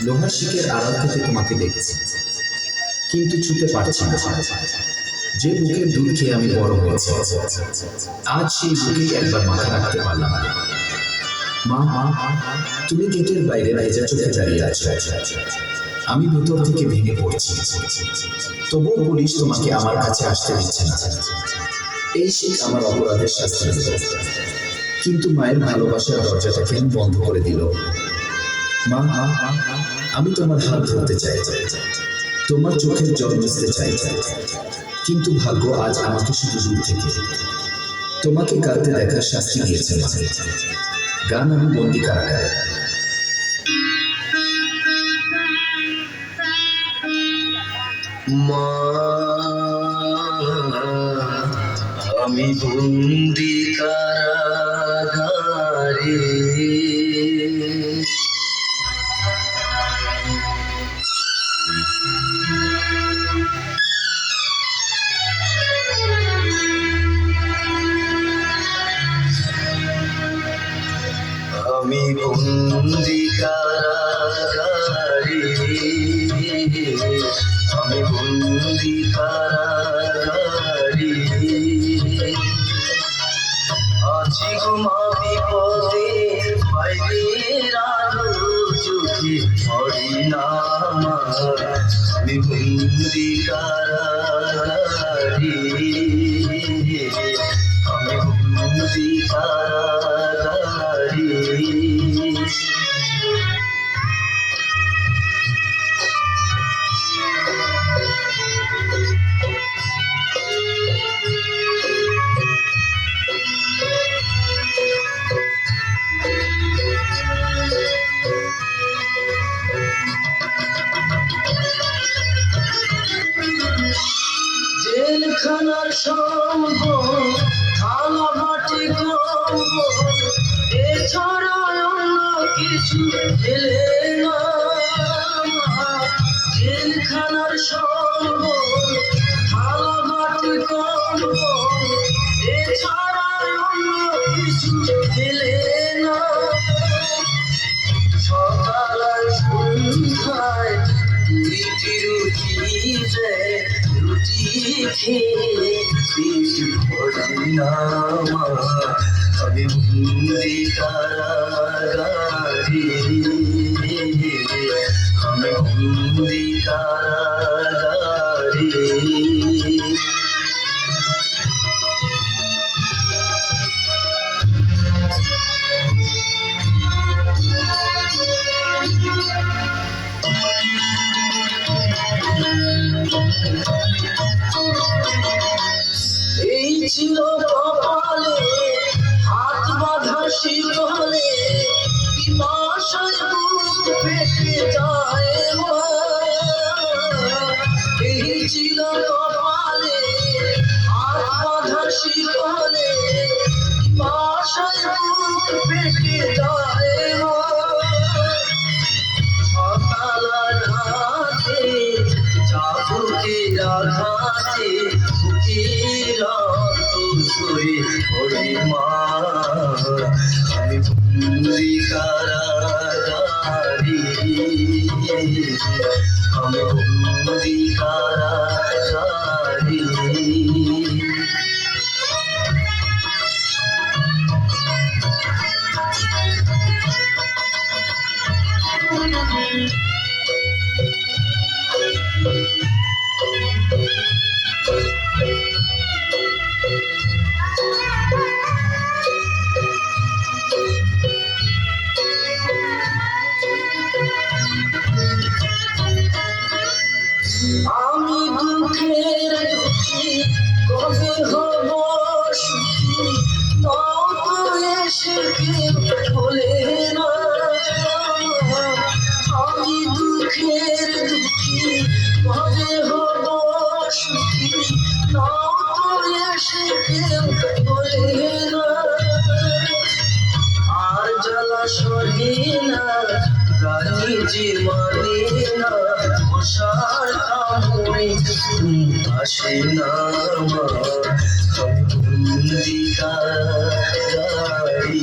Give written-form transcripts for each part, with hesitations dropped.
লোহার শিকের আড়াল থেকে তোমাকে দেখছি, কিন্তু ছুতে পারছি না। যে বুকের দুধ খেয়ে আমি বড় হয়েছি, আজ সেই বুকেই একবার মাথা রাখতে পারলাম না। মা, তুমি গেটের বাইরে ভেজা চোখে দাঁড়িয়ে আছো। আমি ভেতর থেকে ভেঙে পড়ছি, তবুও পুলিশ তোমাকে আমার কাছে আসতে দিচ্ছে না। এই শিখ আমার অপরাধের শাস্তি দিল, কিন্তু মায়ের ভালোবাসার দরজাটা কেন বন্ধ করে দিল? মা, আমি তোমার হাত ধরতে চাই, তোমার চোখের জল মুছতে চাই, কিন্তু ভাগ্য আজ আমাকে শুধু দূর থেকে তোমাকে কাঁদতে দেখার শাস্তি দিয়েছে। গান আমি বন্দি কারাগারে। মা, আমি বন্দি কারাগারে, আমি বন্দি কারাগারে, আমি বন্দি কারাগারে, আছি গো মা বিপদে, বাইরের আলো চোখে পড়ে না আমার, আমি বন্দি কারাগারে, আমি বন্দি কারাগারে। জেলখানার সম্বল, থালা বাটি কম্বল, এছাড়া অন্য কিছু এলে না। জেলখানার সম্বল, থালা বাটি কম্বল, এছাড়া অন্য কিছু এলে না। সকাল আর সন্ধ্যায় দুইটি রুটি দেয়, রুটি খেয়ে পেট ভরে না। আমি বন্দি কারাগারে, আমি বন্দি কারাগারে। এই ছিল কপালে হাত বাঁধা শিকলে, পিপাসায় বুক ফেটে যায় মা। এই ছিল কপালে হাত বাঁধা শিকলে, পিপাসায় বুক ফেটে যায় মা। সকাল রাতে চাবুকে আঘাতে বুকের রক্ত ঝরে পড়ে মা। আমি বন্দি কারাগারে, আমি বন্দি কারাগারে। আমি দুঃখের দুঃখী, কবে হব সুখী, তাও তো এসে কেউ বলে না। আমি দুঃখের দুঃখী, কবে হব সুখী, তাও তো এসে কেউ বলে না। আর জ্বালা সহে না, রানী যে মানে না, মশার কামড়ে আসে না মা। আমি বন্দি কারাগারে,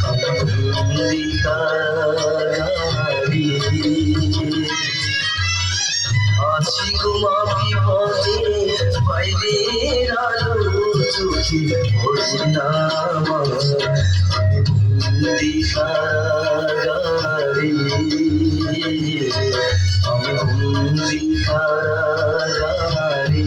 আমি বন্দি কারাগারে আছি ঘুমাবি পথে বাইরের আলো চোখে পড়ে না আমার আমি বন্দি কারাগারে আমি বন্দি কারাগারে